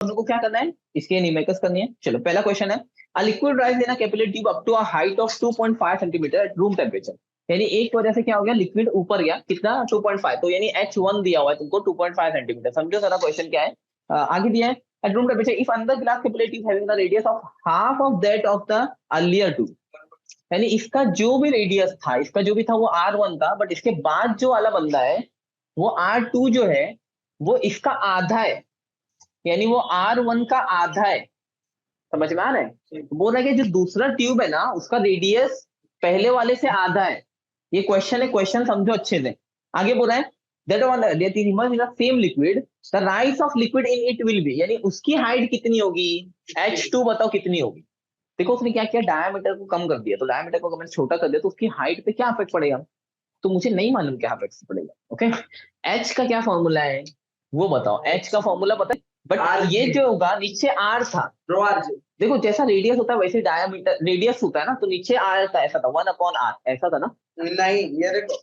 को क्या करना है, इसके न्यूमेरिकल्स करनी है। चलो पहला क्वेश्चन है, a liquid rise in a capillary tube up to a height of 2.5 centimetre at room temperature. यानी एक वजह से क्या हो गया, लिक्विड ऊपर गया कितना 2.5, तो यानी H1 दिया हुआ है तुमको 2.5 सेंटीमीटर। समझो सारा क्वेश्चन क्या है। आगे दिया है एट रूम टेम्परेचर इफ अंदर glass capillary tube having the radius of half of that of the earlier tube. यानी इसका जो भी रेडियस था, इसका जो भी था वो R1 था, बट इसके बाद जो वाला बंदा है वो R2 जो है वो इसका आधा है, यानी वो R1 का आधा है। समझ में आ रहा है, बोल रहा है कि जो दूसरा ट्यूब है ना उसका रेडियस पहले वाले से आधा है। ये क्वेश्चन है, क्वेश्चन समझो अच्छे से। आगे बोल रहा है that one that emerge in the same liquid the rise of liquid in it will be, यानी उसकी हाइट कितनी होगी, H2 बताओ कितनी होगी। देखो उसने क्या किया, डायमीटर को कम कर दिया, तो डायमीटर को अगर मैंने छोटा कर दिया तो उसकी हाइट पे क्या इफेक्ट पड़ेगा, तो मुझे नहीं मालूम क्या इफेक्ट पड़ेगा। ओके, एच का क्या फॉर्मूला है वो बताओ, एच का फॉर्मूला पता है, बट ये जो होगा नीचे आर था, देखो जैसा रेडियस होता है वैसे डायमीटर रेडियस होता है ना, तो नीचे आर था, ऐसा था 1/r ऐसा था ना। नहीं ये देखो,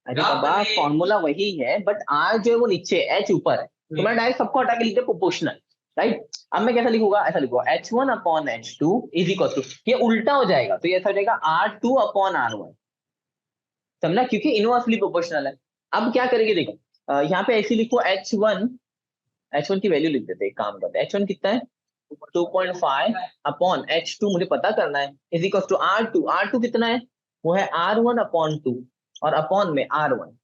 अरे बाबा फॉर्मूला वही है, बट आर जो है वो नीचे, एच ऊपर है, तो मैं डायरेक्ट सबको हटा के लिख दिया प्रोपोर्शनल, राइट। अब मैं कैसा लिखूंगा, ऐसा लिखूंगा H1/H2 इज इक्वल टू, ये उल्टा हो जाएगा तो ये ऐसा हो जाएगा R2/R1, समझना, क्योंकि इनवर्सली प्रोपोर्शनल है। अब क्या करेंगे देखो, यहाँ पे ऐसे लिखो H1 की वैल्यू लिख देते हैं, काम करते हैं। H1 कितना है 2.5/H2 मुझे पता करना है, इज इक्वल टू R2 कितना है, वो है R1/2 और अपॉन में R1।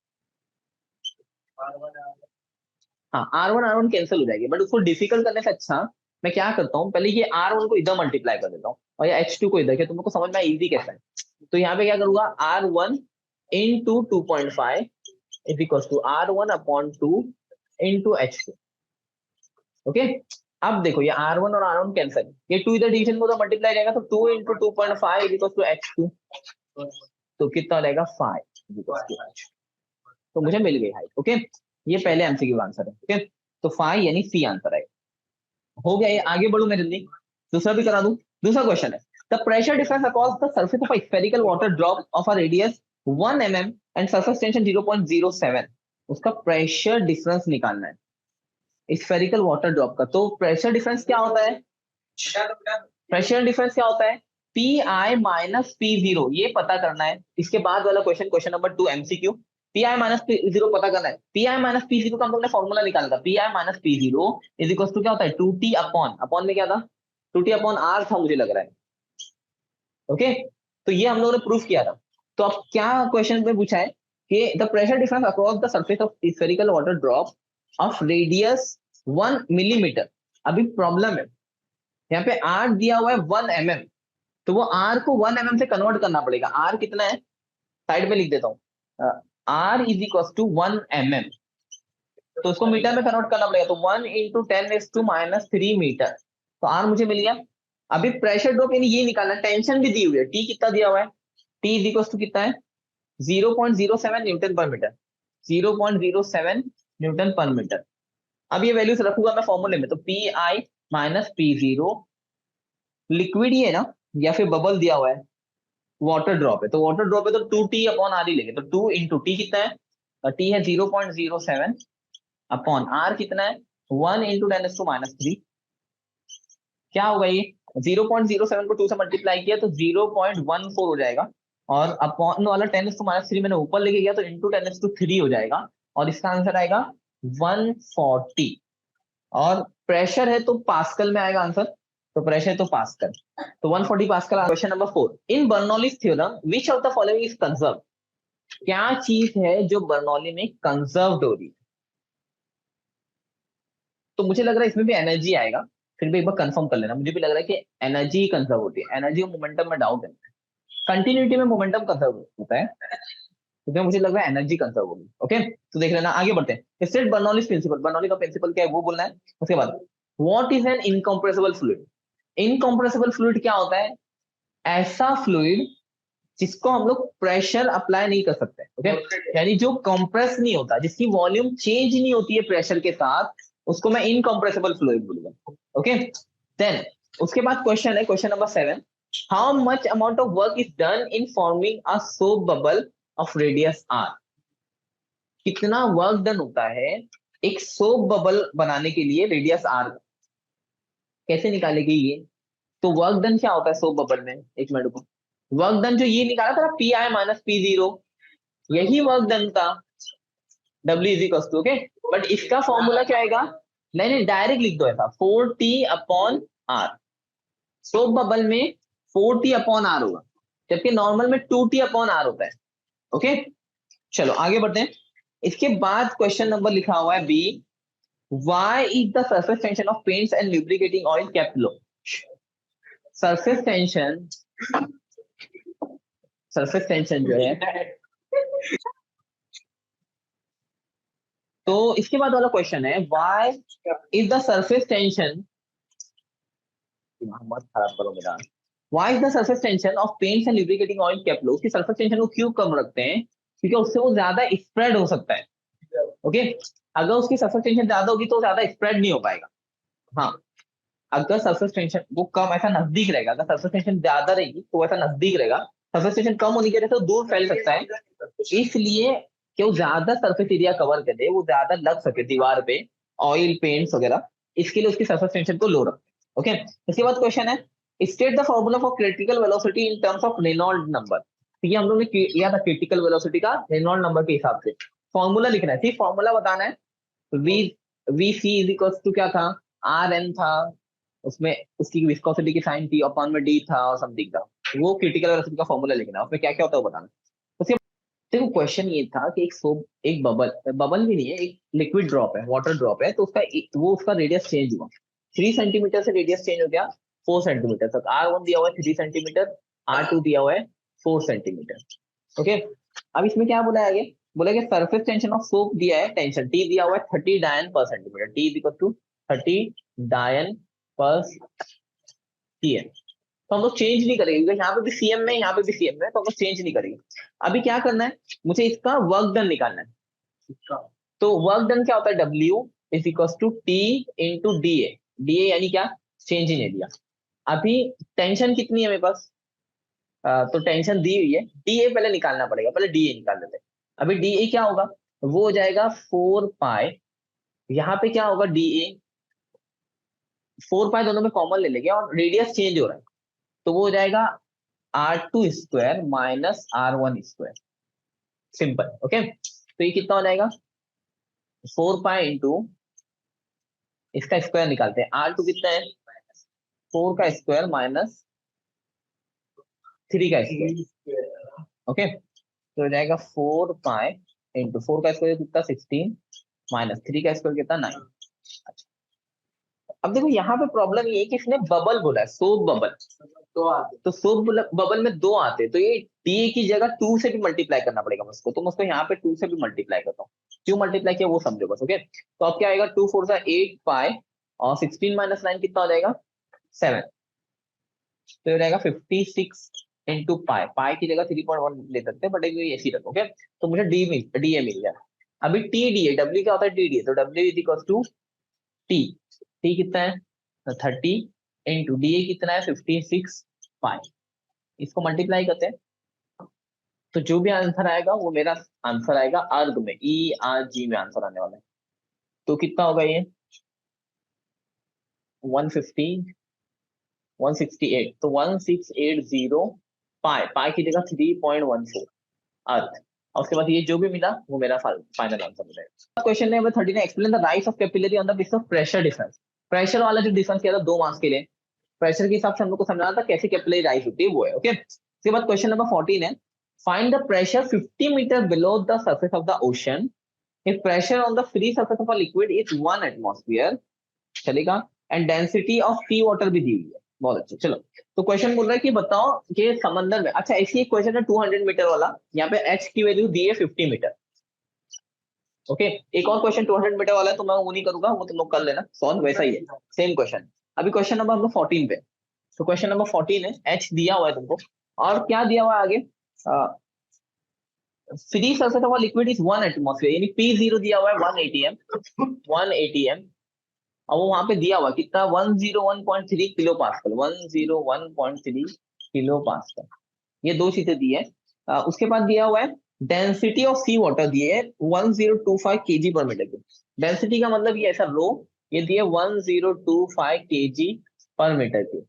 हाँ R1 कैंसिल हो जाएगी, बट उसको डिफिकल्ट करने से अच्छा मैं क्या करता हूँ, पहले ये R1 को इधर मल्टीप्लाई कर देता हूँ और ये H2 को इधर, क्या तुमको समझ में इजी कैसा है। तो यहाँ पे क्या करूंगा, R1 into 2.5 is equal to R1/2 into H2। Okay, अब देखो ये R1 और R1 कैंसिल, ये 2 इधर डिवीजन में उधर मल्टीप्लाई रहेगा, तो 2 into 2.5 is equal to H2, तो कितना रहेगा 5 इज इक्वल टू H। तो मुझे मिल गई हाइट। ओके, ये पहले एमसीक्यू आंसर है। ओके, तो 5 यानी सी आंसर है। हो गया ये, आगे बढ़ू मैं जल्दी, दूसरा भी करा दूं। दूसरा क्वेश्चन है the pressure difference across the surface of a spherical water drop of a radius 1 mm and surface tension 0.07, उसका प्रेशर डिफरेंस निकालना है स्फेरिकल वाटर ड्रॉप का। तो प्रेशर डिफरेंस क्या होता है, प्रेशर डिफरेंस क्या होता है, P I minus P zero, ये पता करना है। इसके बाद वाला question, question number 2 MCQ, P I minus P zero पता करना है। P I minus P zero का हम लोग ने फॉर्मूला निकाला था, P I minus P zero is equal to क्या होता है 2t अपॉन, अपॉन में क्या था 2t अपॉन आर था मुझे लग रहा है। ओके, तो ये हम लोगों ने प्रूफ किया था। तो अब क्या क्वेश्चन में पूछा है कि the pressure difference across the surface of spherical water drop of radius 1 millimetre. अभी प्रॉब्लम है, यहाँ पे आर दिया हुआ है 1 mm, तो वो आर को 1 mm से कन्वर्ट करना पड़ेगा। आर कितना है, साइड में लिख देता हूँ, R is equal to 1 mm, तो उसको मीटर में कन्वर्ट करना पड़ेगा, तो 1 इंटू 10⁻³ मीटर, तो आर मुझे मिल गया। अभी प्रेशर ड्रॉप यानी ये निकालना, टेंशन भी दी हुई है, टी कितना दिया हुआ है, टी इज इक्वल टू कितना है 0.07 न्यूटन पर मीटर, 0.07 न्यूटन पर मीटर। अब ये वैल्यूज रखूंगा मैं फॉर्मूले में, तो P I minus P zero, liquid ही है ना या फिर बबल दिया हुआ है, वाटर ड्रॉप है, तो वाटर ड्रॉप है तो 2t अपॉन आर ही लेंगे, तो 2 इंटू टी कितना है, टी है 0.07 अपॉन आर कितना है 1 इंटू 10⁻³ क्या होगा ये 0.07 को 2 से मल्टीप्लाई किया तो 0.14 हो जाएगा, और अपॉन वाला 10⁻³ मैंने ऊपर लेके गया तो इंटू 10⁻³ हो जाएगा, और इसका आंसर आएगा 140। और प्रेशर है तो पास्कल में आएगा आंसर, तो प्रेशर है तो पास्कल, तो 140 pascal. Question number 4, in Bernoulli's theorem which of the following is conserve, क्या चीज है जो बर्नौली में कंजर्व्ड हो रही है। तो मुझे लग रहा है इसमें भी एनर्जी आएगा, फिर भी एक बार कंफर्म कर लेना, मुझे भी लग रहा है कि एनर्जी कंजर्व होती है, एनर्जी और मोमेंटम में डाउट है, कंटिन्यूटी में मोमेंटम कंजर्व होता है, तो मुझे लग रहा है एनर्जी कंजर्व होगी। ओके, तो देख लेना, आगे बढ़ते हैं। स्टेट बर्नौलीज प्रिंसिपल, बर्नौली का प्रिंसिपल क्या है वो बोलना है। उसके बाद what is an incompressible fluid, incompressible fluid क्या होता है, ऐसा फ्लूइड जिसको हम लोग प्रेशर अप्लाई नहीं कर सकते। ओके, यानी जो कंप्रेस नहीं होता, जिसकी वॉल्यूम चेंज नहीं होती है प्रेशर के साथ, उसको मैं इनकम्प्रेसिबल फ्लूइड बोलूंगा। ओके, देन उसके बाद क्वेश्चन है, question number 7, how much amount of work is done in forming a soap bubble of radius r, कितना वर्क डन होता है एक सोप बबल बनाने के लिए रेडियस आर कैसे निकालेगी ये? तो वर्क डन क्या होता है सोप बबल में, एक मिनट को, वर्क डन जो ये निकाला था P I minus P zero, यही वर्क डन था, W is equal to, okay. But इसका फॉर्मूला क्या आएगा? नहीं नहीं, डायरेक्ट लिख दो ऐसा, 4t upon are. Soap bubble में 4t अपॉन आर होगा, जबकि नॉर्मल में 2t अपॉन आर होता है, ओके। चलो आगे बढ़ते हैं। इसके बाद क्वेश्चन नंबर लिखा हुआ है B, why is the surface tension of paints and lubricating oil kept low? Surface tension, surface tension जो है, तो इसके बाद वाला क्वेश्चन है, why is the surface tension, मत खराब करो मेरा, why is the surface tension of paints and lubricating oil kept low? उसकी सरफेस टेंशन को क्यों कम रखते हैं? क्योंकि उससे वो ज्यादा स्प्रेड हो सकता है, ओके। अगर उसकी सरफेस टेंशन ज्यादा होगी तो ज्यादा स्प्रेड नहीं हो पाएगा। हाँ, अगर सरफेस टेंशन वो कम, ऐसा नजदीक रहेगा, अगर सरफेस टेंशन ज्यादा रहेगी तो ऐसा नजदीक रहेगा, सरफेस टेंशन कम होने की वजह से वो दूर फैल सकता है, इसलिए कि वो ज्यादा सरफेस एरिया कवर कर दे, वो ज्यादा लग सके दीवार पे, ऑयल पेंट्स वगैरह, इसके लिए उसकी सरफेस टेंशन को लो रखते हैं, ओके। इसके बाद क्वेश्चन है, state the formula for critical velocity in terms of Reynold number. तो ये हम लोग ने किया था क्रिटिकल वेलोसिटी का रेनॉल्ड नंबर के हिसाब से, फॉर्मूला लिखना है, ठीक, फॉर्मूला बताना है। V V C is equal to क्या था, आर एन था, उसमें उसकी विस्कोसिटी की साइन थी, अपॉन में डी था और समथिंग था, वो क्रिटिकल वेलोसिटी का फॉर्मूला लिखना है, उसमें क्या क्या होता है वो बताना। उसके देखो क्वेश्चन ये था कि एक सोप, एक बबल, बबल भी नहीं है, एक लिक्विड ड्रॉप है, वाटर ड्रॉप है, तो वो उसका रेडियस चेंज हुआ, 3 सेंटीमीटर से रेडियस चेंज हो गया 4 सेंटीमीटर तक। R1 दिया हुआ है 3 सेंटीमीटर, R2 दिया हुआ है 4 सेंटीमीटर, ओके। अब इसमें क्या बोला है आगे, बोला कि सरफेस टेंशन ऑफ सोप दिया है, टेंशन टी दिया हुआ है 30 डायन पर centimetre, T is equal to 30 dyne पर सीएम। तो हम लोग चेंज नहीं करेंगे, क्योंकि यहाँ पे भी सीएम में, यहाँ पे भी सीएम में, तो हम लोग चेंज नहीं करेंगे। अभी क्या करना है, मुझे इसका वर्क डन निकालना है। तो वर्क डन क्या होता है, W is equal to T into D A, D A यानी क्या, चेंज इन एरिया। अभी टेंशन कितनी है मेरे पास, तो टेंशन दी हुई है, डी ए पहले निकालना पड़ेगा, पहले डी ए निकाल लेते हैं। अभी डी ए क्या होगा, वो हो जाएगा 4 पाई, यहाँ पे क्या होगा डी ए, 4 पाई दोनों में कॉमन ले लेंगे, और रेडियस चेंज हो रहा है, तो वो हो जाएगा R2 square minus R1 square, simple, okay. तो ये कितना हो जाएगा, 4 पाई इंटू, इसका स्क्वायर निकालते हैं, R2 कितना है, 4 का स्क्वायर माइनस 3 का स्क्वायर, ओके। तो हो जाएगा 4 पाई इंटू 4 का स्क्वायर कितना 16, माइनस 3 का स्क्वायर कितना 9। अच्छा, अब देखो यहाँ पे प्रॉब्लम ये है कि इसने बबल बोला है, सोप बबल, तो सोप बबल में दो आते, तो ये डी की जगह 2 से भी मल्टीप्लाई करना पड़ेगा मुझको, तो मैं उसको यहाँ पे 2 से भी मल्टीप्लाई करता हूँ, क्यों मल्टीप्लाई किया वो समझो बस, ओके। तो अब क्या आएगा, 2 4 सा 8 पाई, और 16 माइनस 9 कितना हो जाएगा 7, तो ये रहेगा 56 इंटू पाई, पाई की जगह 3.1 ले सकते हैं, बट ये ऐसी रखो, ओके। तो मुझे डी ए मिल गया। अभी टी डी ए, डब्ल्यू क्या होता है टी डी ए, तो W is equal to T, T कितना है, 30 इंटू डी ए कितना है 56 पाई, इसको मल्टीप्लाई करते हैं, तो जो भी आंसर आएगा वो मेरा आंसर आएगा अर्ग में, ERG में आंसर आने वाला है। तो कितना होगा ये 150 168, तो 1680 पाई, पाई की जगह 3.14 अर्थ, और उसके बाद ये जो भी मिला वो मेरा फाइनल आंसर मिलेगा। Question number 13 explain the rise of capillary on the basis of pressure difference. Pressure वाला जो डिफरेंस किया था 2 मास के लिए, प्रेशर के हिसाब से हम लोग को समझाना था कैसे कैपिलरी राइज होती है, वो है, ओके। उसके बाद क्वेश्चन नंबर 14 है, find the pressure 50 metre below the surface of the ocean if pressure on the free surface of a liquid is 1 atmosphere, चलेगा, and density of sea water भी दी हुई है, बहुत अच्छा। चलो, तो क्वेश्चन बोल रहा है कि बताओ कि समंदर में, अच्छा ऐसी एक क्वेश्चन है 200 मीटर वाला, यहाँ पे एच की वैल्यू दी है 50 मीटर, ओके। एक और क्वेश्चन 200 मीटर वाला है, तो मैं वो नहीं करूंगा, वो तुम लोग कर लेना सॉल्व, वैसा ही है, सेम क्वेश्चन। अभी क्वेश्चन नंबर हम लोग 14 पे, तो क्वेश्चन नंबर 14 है, एच दिया हुआ है तुमको, और क्या दिया हुआ है आगे, free surface of liquid is 1 atmosphere, यानी P0 दिया हुआ है 1 atm, 1 atm, और वो वहां पे दिया हुआ कितना 101.3 किलो पास्कल, 101.3 किलो पास्कल, ये दो चीजें दी है। उसके बाद दिया हुआ है डेंसिटी ऑफ सी वाटर दिए है 1025 kg पर मीटर क्यूब, डेंसिटी का मतलब ये ऐसा रो, ये दिया 1025 केजी पर मीटर क्यूब।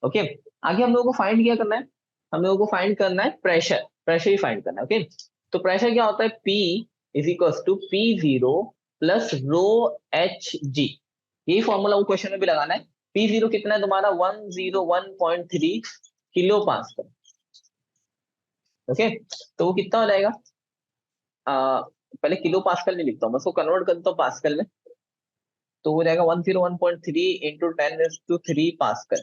ओके, आगे हम लोगों को फाइंड क्या करना है, हम लोगों को फाइंड करना है प्रेशर, प्रेशर ही फाइंड करना है। ओके, तो प्रेशर क्या होता है, P is equal to P0 plus rho H G. यही फॉर्मूला वो क्वेश्चन में भी लगाना है। P0 कितना है तुम्हारा 101.3 किलो पास्कल। ओके, तो वो कितना हो जाएगा, पहले किलो पास्कल में लिखता हूँ मैं, उसको कन्वर्ट करता हूँ पास्कल में, तो हो जाएगा 101.3 इंटू 10⁻³ पास्कल।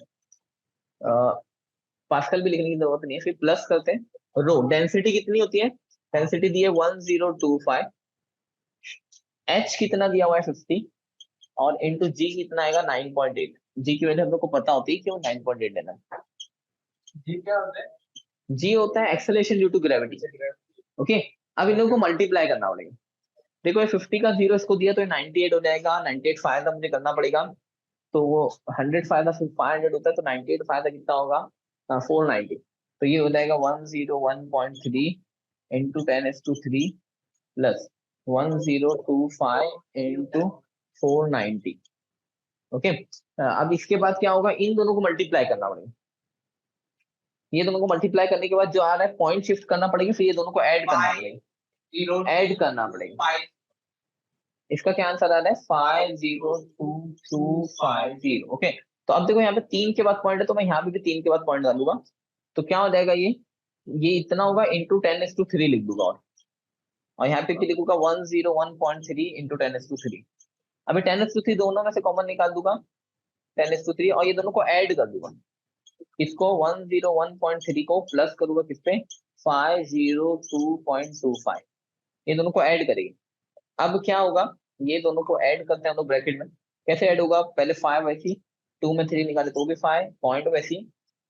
पास्कल भी लिखने की जरूरत नहीं है, फिर प्लस करते हैं रो, डेंसिटी कितनी होती है, डेंसिटी दी है 1025, एच कितना दिया हुआ है 50, और इंटू जी कितना आएगा 9.8। जी की वैल्यू हम लोग को पता होती है, क्यों 9.8 लेना। जी क्या होता है, जी होता है acceleration due to gravity. Okay, अब इन लोगों को मल्टीप्लाई करना पड़ेगा। देखो ये 50 का जीरो इसको दिया तो ये 98 हो जाएगा, 98 फायदा मुझे करना पड़ेगा, तो वो 100 फायदा फिर 500 होता है, तो 98 फायदा कितना होगा 490। तो ये हो जाएगा 101.3 इंटू 10⁻³ प्लस 1025 इंटू 490। ओके, अब इसके बाद क्या होगा, इन दोनों को मल्टीप्लाई करना पड़ेगा। ये दोनों को मल्टीप्लाई करने के बाद जो आ रहा है पॉइंट शिफ्ट करना पड़ेगा, फिर ये दोनों को ऐड करना पड़ेगा, ऐड करना पड़ेगा। इसका क्या आंसर आ रहा है 502,250। ओके, तो अब देखो यहाँ पे 3 के बाद पॉइंट है, तो मैं यहाँ पे भी 3 के बाद पॉइंट डालूंगा, तो क्या हो जाएगा ये इतना होगा इंटू 10⁻³ लिख दूंगा, और यहाँ पे भी लिखूंगा 101.3 इंटू 10⁻³। अभी 10⁻³ दोनों में से कॉमन निकाल दूंगा 10⁻³, और ये दोनों को ऐड कर दूंगा, इसको 101.3 को प्लस करूंगा किस पे 502.25, ये दोनों को ऐड करेंगे। अब क्या होगा, ये दोनों को ऐड करते हैं हम लोग ब्रैकेट में, कैसे ऐड होगा, पहले 5 वैसी, 2 में 3 निकाले तो भी 5, पॉइंट वैसी,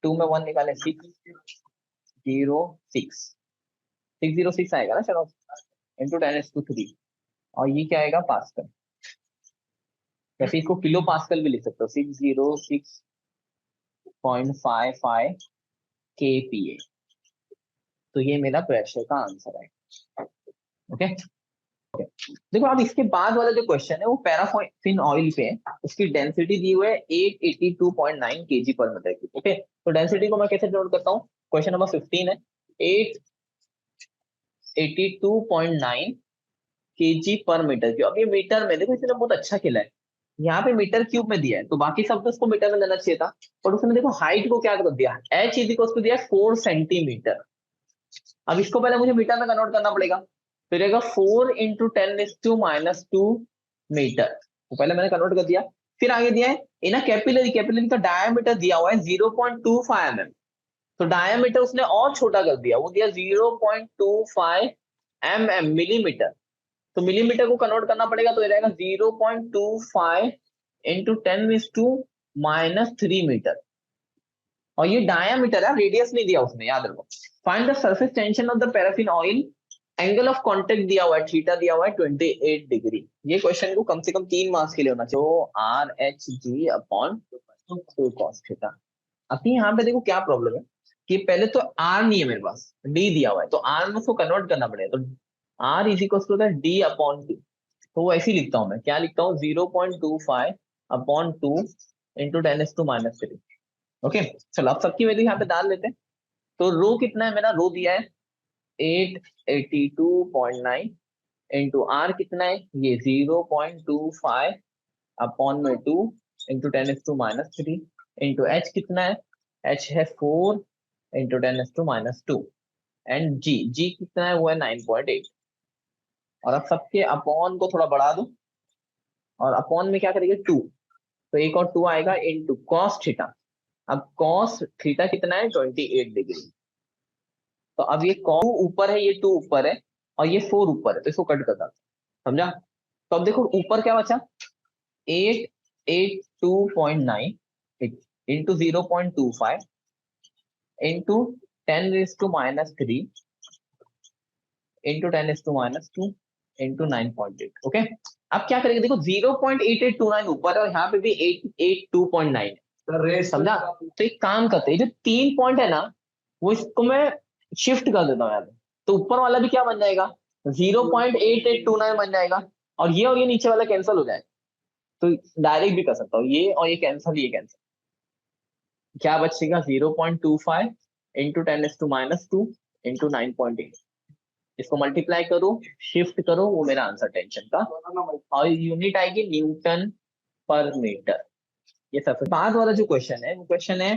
2 में 1 निकाले 606 आएगा ना चलो, इंटू 10⁻³ और ये क्या आएगा पास्कल। वैसे इसको किलो पास्कल भी लिख सकते हो, 606.55 kPa। तो ये मेरा प्रेशर का आंसर है। ओके, देखो अब इसके बाद वाला जो क्वेश्चन है वो पैराफिन ऑयल पे है, उसकी डेंसिटी दी हुई है 882.9 केजी पर मीटर की। ओके, तो डेंसिटी को मैं कैसे नोट करता हूँ, क्वेश्चन नंबर 15 है, 882.9 केजी पर मीटर क्यूब। अब ये मीटर में देखो, इसने बहुत अच्छा खेला है, यहाँ पे मीटर क्यूब में दिया है, तो बाकी सब तो उसको मीटर में देना चाहिए था, पर उसने देखो हाइट को क्या कर दिया, एच इज इक्वल टू दिया 4 सेंटीमीटर। अब इसको पहले मुझे मीटर में कन्वर्ट करना पड़ेगा, तो रहेगा 4 इंटू 10⁻²⁻2 मीटर, तो पहले मैंने कन्वर्ट कर दिया। फिर आगे दिया है इन कैपिलरी, कैपिलरी का डायमीटर दिया हुआ है 0.25 mm, तो डायमीटर उसने और छोटा कर दिया, वो दिया 0.25 mm मिलीमीटर, तो मिलीमीटर को कन्वर्ट करना पड़ेगा, तो ये रहेगा 0.25 इंटू 10⁻³ मीटर, और ये डायामीटर है, रेडियस नहीं दिया उसने, याद रखो। Find the surface tension of the paraffin oil, angle of contact दिया हुआ है, थीटा दिया हुआ है 28 डिग्री। ये क्वेश्चन को कम से कम 3 मार्क्स के लिए होना चाहिए, तो R H G upon 2 cos theta. अब यहाँ पे देखो क्या प्रॉब्लम है कि पहले तो आर नहीं है मेरे पास, डी दिया हुआ है, तो आर में उसको कन्वर्ट करना पड़ेगा, तो R is equal to D upon 2, तो वो ऐसे ही लिखता हूँ मैं, क्या लिखता हूँ 0.25 अपॉन 2 इंटू 10⁻⁻3। ओके, चलो अब सबकी वैल्यू यहाँ पे डाल लेते हैं, तो रो कितना है मेरा, रो दिया है 882.9 इंटू आर कितना है ये 0.25 अपॉन में 2 इंटू 10⁻³ इंटू एच कितना है, एच है 4 इंटू 10⁻², एंड जी, जी कितना है वो है 9.8। और अब सबके अपॉन को थोड़ा बढ़ा दो, और अपॉन में क्या करेंगे 2, तो एक और 2 आएगा इंटू कॉस थीटा। अब कॉस थीटा कितना है 28 डिग्री, तो अब ये कॉस ऊपर है, ये 2 ऊपर है, और ये 4 ऊपर है, तो इसको कट कर दो, समझा। तो अब देखो ऊपर क्या बचा 882.9 into 0.25 into 10⁻³ into 10⁻² into 9.8। Okay, अब क्या करेंगे, देखो 0.8829 ऊपर है, और यहाँ पे भी 882.9 है, समझा। तो एक काम करते हैं, जो 3 पॉइंट है ना, वो इसको मैं शिफ्ट कर देता हूँ यहाँ पे, तो ऊपर वाला भी क्या बन जाएगा 0.8829 बन जाएगा, और ये नीचे वाला कैंसिल हो जाए, तो डायरेक्ट भी कर सकता हूँ, ये और ये कैंसिल, ये कैंसिल, क्या बचेगा 0.25 इंटू 10⁻², इंटू 9.8। इसको मल्टीप्लाई करो, शिफ्ट करो, वो मेरा आंसर टेंशन का, और यूनिट आएगी न्यूटन पर मीटर। ये सबसे बाद वाला जो क्वेश्चन है, वो क्वेश्चन है,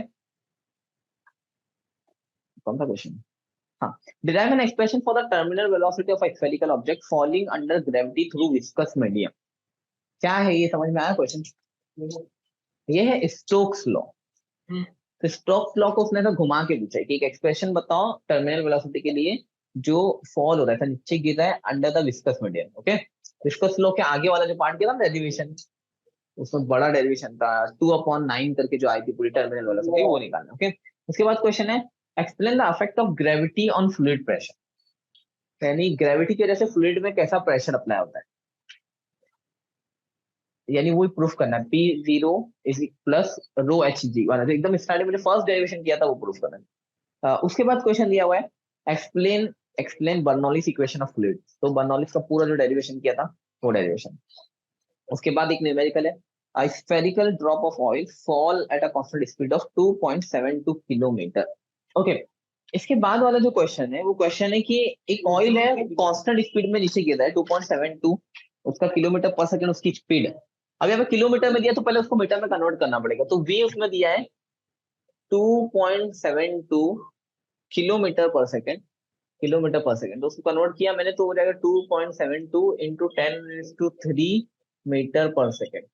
कौन सा क्वेश्चन? हाँ, derive an expression for the terminal velocity of a spherical object falling under gravity through viscous medium। क्या है ये, समझ में आया क्वेश्चन? ये है स्टोक्स लॉ। तो स्टोक्स लॉ को उसने ऐसा घुमा के पूछा है कि एक एक्सप्रेशन बताओ टर्मिनल वेलोसिटी के लिए जो फॉल हो रहा है, ऐसा नीचे गिर रहा है under the viscous medium. Okay, viscous law के आगे वाला जो पार्ट किया था डेरिवेशन, उसमें बड़ा डेरिवेशन था 2/9 करके जो आई थी पूरी टर्मिनल वेलोसिटी, वो निकालना। ओके, उसके बाद क्वेश्चन है explain the effect of gravity on fluid pressure. यानी ग्रेविटी की वजह से फ्लूइड में कैसा प्रेशर अप्लाई होता है, यानी वही प्रूफ करना है। P0 is plus rho H जी वाला जो एकदम स्टार्टिंग में फर्स्ट डेरिवेशन किया था, वो प्रूफ करना है। उसके बाद क्वेश्चन दिया हुआ है explain explain Bernoulli's equation of fluid. तो बर्नौलीज का पूरा जो डेरिवेशन किया था, वो डेरिवेशन। उसके बाद एक न्यूमेरिकल है, a spherical drop of oil fall at a constant speed of 2.72 kilometre. Okay, इसके बाद वाला जो क्वेश्चन है, वो क्वेश्चन है कि एक ऑयल है कांस्टेंट स्पीड में नीचे गिर रहा है 2.72, उसका किलोमीटर पर सेकंड उसकी स्पीड है। अब यहाँ पे किलोमीटर में दिया तो पहले उसको मीटर में कन्वर्ट करना पड़ेगा, तो वी उसमें दिया है 2.72 किलोमीटर पर सेकंड, किलोमीटर पर सेकंड, तो उसको कन्वर्ट किया मैंने, तो हो जाएगा 2.72 इंटू 10⁻³ मीटर पर सेकंड।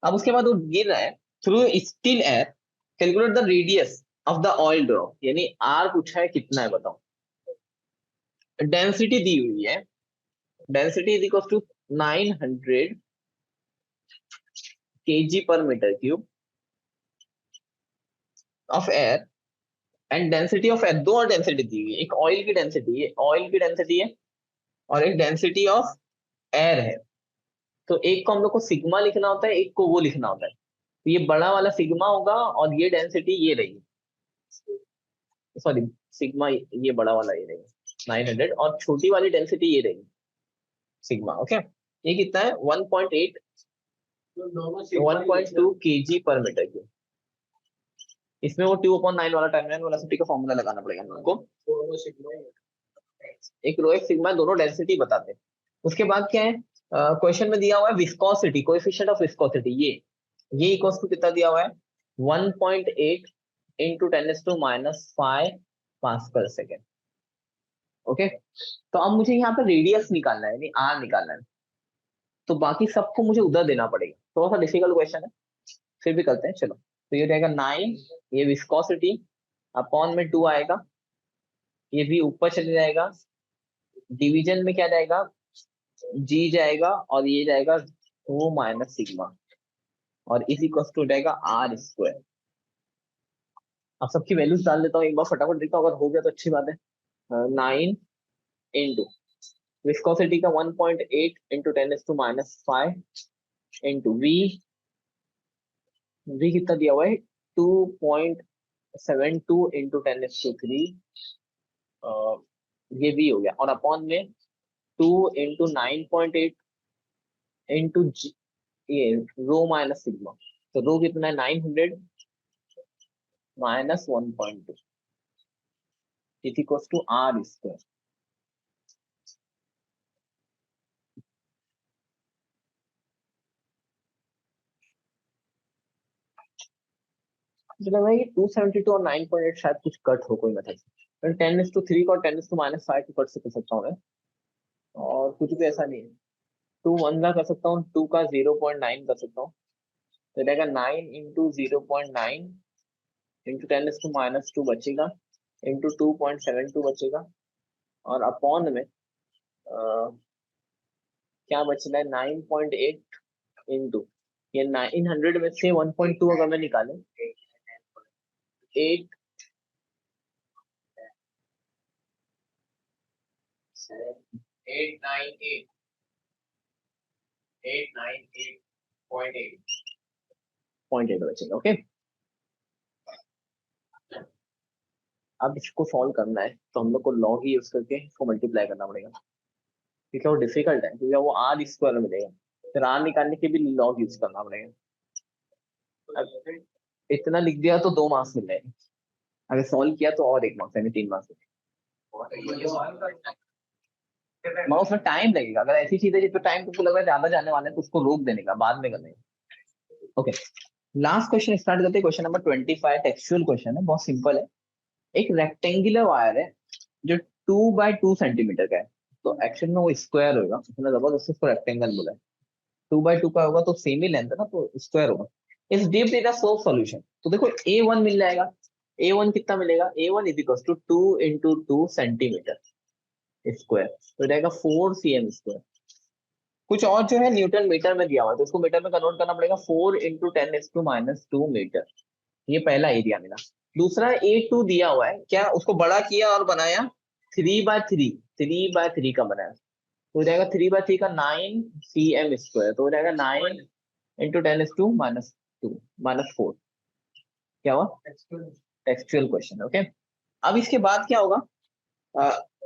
अब उसके बाद वो गिर रहा है through still air, calculate the radius of the oil drop, यानी आर पूछा है कितना है बताओ। डेंसिटी दी हुई है, density is equal to 900 kg पर metre cube of air, and density of air, दो और डेंसिटी दी हुई है, एक ऑयल की डेंसिटी है, ऑयल की डेंसिटी है, और एक डेंसिटी ऑफ एयर है। तो एक को हम लोग को सिग्मा लिखना होता है, एक को वो लिखना होता है। तो ये बड़ा वाला सिग्मा होगा, और ये डेंसिटी ये रही, सॉरी सिग्मा, ये बड़ा वाला ये रहेगा 900, और छोटी वाली डेंसिटी ये रहेगी सिग्मा। ओके, ये कितना है 1.8 1.2 kg पर मीटर क्यूब। इसमें वो 2/9 वाला टर्मिनल वेलोसिटी का फॉर्मूला लगाना पड़ेगा हमको। एक रो एक सिग्मा, दोनों डेंसिटी बताते हैं। उसके बाद क्या है, क्वेश्चन में दिया हुआ है विस्कोसिटी, कोएफिशिएंट ऑफ विस्कोसिटी, ये इक्वल्स टू कितना दिया हुआ है 1.8 इंटू 10⁻⁵ पास्कल सेकेंड। ओके, तो अब मुझे यहाँ पे रेडियस निकालना है, यानी आर निकालना है, तो बाकी सबको मुझे उधर देना पड़ेगा। थोड़ा सा डिफिकल्ट क्वेश्चन है, फिर भी करते हैं चलो। तो ये रहेगा 9, ये विस्कोसिटी अपॉन में 2 आएगा, ये भी ऊपर चले जाएगा, डिवीजन में क्या जाएगा, जी जाएगा, और ये जाएगा 2 माइनस सिग्मा, और इस इक्वल टू जाएगा आर स्क्वायर। अब सबकी वैल्यूज डाल देता हूँ एक बार फटाफट, देखता हूँ अगर हो गया तो अच्छी बात है। 9 इंटू विस्कोसिटी का 1.8 इंटू 10⁻⁵ इंटू वी, वी कितना दिया हुआ है 2.72 इंटू 10⁻³ ये वी हो गया, और अपॉन में 2 इंटू 9.8 इंटू ये रो माइनस सिग्मा, तो रो कितना है 900 minus 1.2 equals to R square. मुझे लग रहा है ये 272 और 9.8 शायद कुछ कट हो कोई मेथड से, 10⁻³ का और 10⁻⁵ को कट से कर सकता हूँ मैं, और कुछ भी ऐसा नहीं है। 2 1 का कर सकता हूँ, 2 का 0.9 कर सकता हूँ, तो रहेगा 9 इंटू 0.9 इंटू 10⁻² बचेगा, इंटू 2.72 बचेगा, और अपॉन में क्या बच रहा है 9.8 इंटू ये 900 में से 1.2 अगर मैं निकालूं 8 898 898.8 बचेगा। ओके, अब इसको सॉल्व करना है, तो हम लोग को लॉग ही यूज करके इसको मल्टीप्लाई करना पड़ेगा। क्योंकि वो डिफिकल्ट है, क्योंकि वो आर स्क्वायर मिलेगा, फिर आर निकालने के भी लॉग यूज करना पड़ेगा। अब इतना लिख दिया तो 2 मार्क्स मिल जाएंगे, अगर सॉल्व किया तो और 1 मार्क्स यानी 3 मार्क्स। मगर उसमें टाइम लगेगा, अगर ऐसी चीज है जिसपे टाइम तुमको लग रहा है ज्यादा जाने वाला है तो उसको रोक देने का, बाद में करने का। ओके, लास्ट क्वेश्चन स्टार्ट करते हैं। क्वेश्चन नंबर 25 टेक्सचुअल क्वेश्चन है, बहुत सिंपल है। एक रेक्टेंगुलर वायर है जो 2 बाय 2 सेंटीमीटर का है, तो एक्चुअल में वो स्क्वायर होगा, उसने जबरदस्ती उसको रेक्टेंगल बोला है। 2 बाय 2 का होगा तो सेम ही लेंथ है ना, तो स्क्वायर होगा। इस डीप डेटा सोर्स सॉल्यूशन, तो देखो A1 मिल जाएगा। A1 कितना मिलेगा? A1 is equal to 2 into 2 centimetre square, तो रहेगा 4 cm स्क्वायर। कुछ और जो है न्यूटन मीटर में दिया हुआ है, तो उसको मीटर में कन्वर्ट करना पड़ेगा, 4 इंटू 10⁻⁻2 मीटर। ये पहला एरिया मिला। दूसरा A2 दिया हुआ है, क्या उसको बड़ा किया और बनाया 3 बाय 3 का बनाया, तो हो जाएगा 3 बाय 3 का 9 cm स्क्वायर, तो हो जाएगा 9 इंटू 10⁻⁻2 -4। क्या हुआ? Textual question, okay. अब इसके बाद क्या होगा?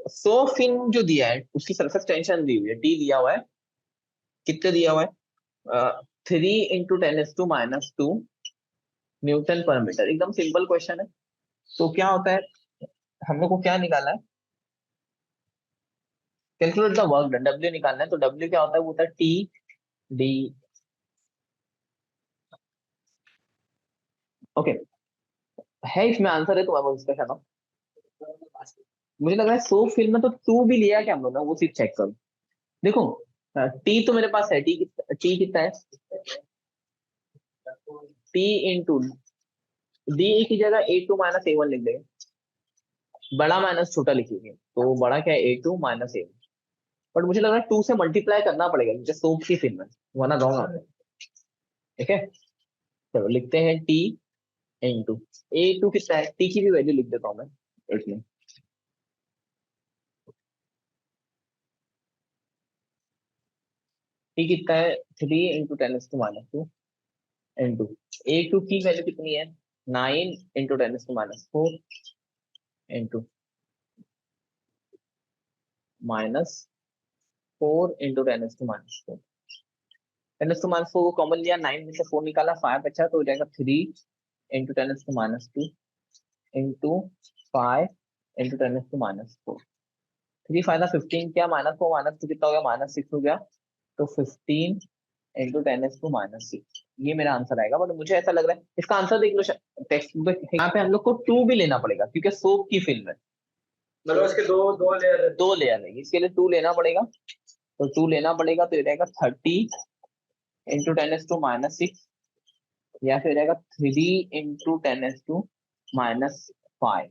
सो फिन जो दिया है उसकी सरफेस टेंशन दी हुई है, टी दिया हुआ है, कितने दिया हुआ है? 3 इंटू 10⁻⁻2 न्यूटन पर मीटर। एकदम सिंपल क्वेश्चन है। तो क्या होता है, हम लोग को क्या निकालना है? Calculate the work done, W निकालना है। तो डब्ल्यू क्या होता है? वो होता है T D। ओके, है इसमें आंसर है, तो मैं उसका कहता हूँ। मुझे लग रहा है सो फिल्म में तो 2 भी लिया है क्या हम लोग ने, वो चीज चेक करो। देखो, टी तो मेरे पास है, टी कितना है? T इंटू डी की जगह A2 - A1 लिख देंगे, बड़ा माइनस छोटा लिखेंगे, तो बड़ा क्या है? A2 - A1। बट मुझे लग रहा है 2 से मल्टीप्लाई करना पड़ेगा, जैसे सोप की फिल्म है, वरना रॉन्ग आता है। ठीक है, चलो लिखते हैं T इंटू A2 कितना है? टी की भी वैल्यू लिख देता हूँ मैं इसमें। टी कितना है? 3 इंटू 10⁻² इंटू A2 की वैल्यू कितनी है? 9 इंटू 10⁻⁴ इंटू -4 इंटू 10⁻⁴। 10⁻⁴ को कॉमन लिया, 9 में से 4 निकाला, 5 अच्छा, तो हो जाएगा 3 इंटू 10⁻² इंटू 5 इंटू 10⁻⁴। 3 5 15, क्या -4 -2 कितना हो गया? -6 हो गया, तो 15 इंटू 10⁻⁻6। ये मेरा आंसर आएगा। बट मुझे ऐसा लग रहा है इसका आंसर देख लो, टेक्स्ट बुक यहाँ पे हम लोग को 2 भी लेना पड़ेगा, क्योंकि सोप की फिल्म है, मतलब इसके दो दो लेयर है, 2 लेयर है, इसके लिए 2 लेना पड़ेगा। तो 2 लेना पड़ेगा, तो ये रहेगा 30 इंटू 10⁻⁻6, या फिर रहेगा 3 इंटू 10⁻⁻5।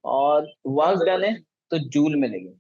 और वर्क डन है तो जूल में लेंगे।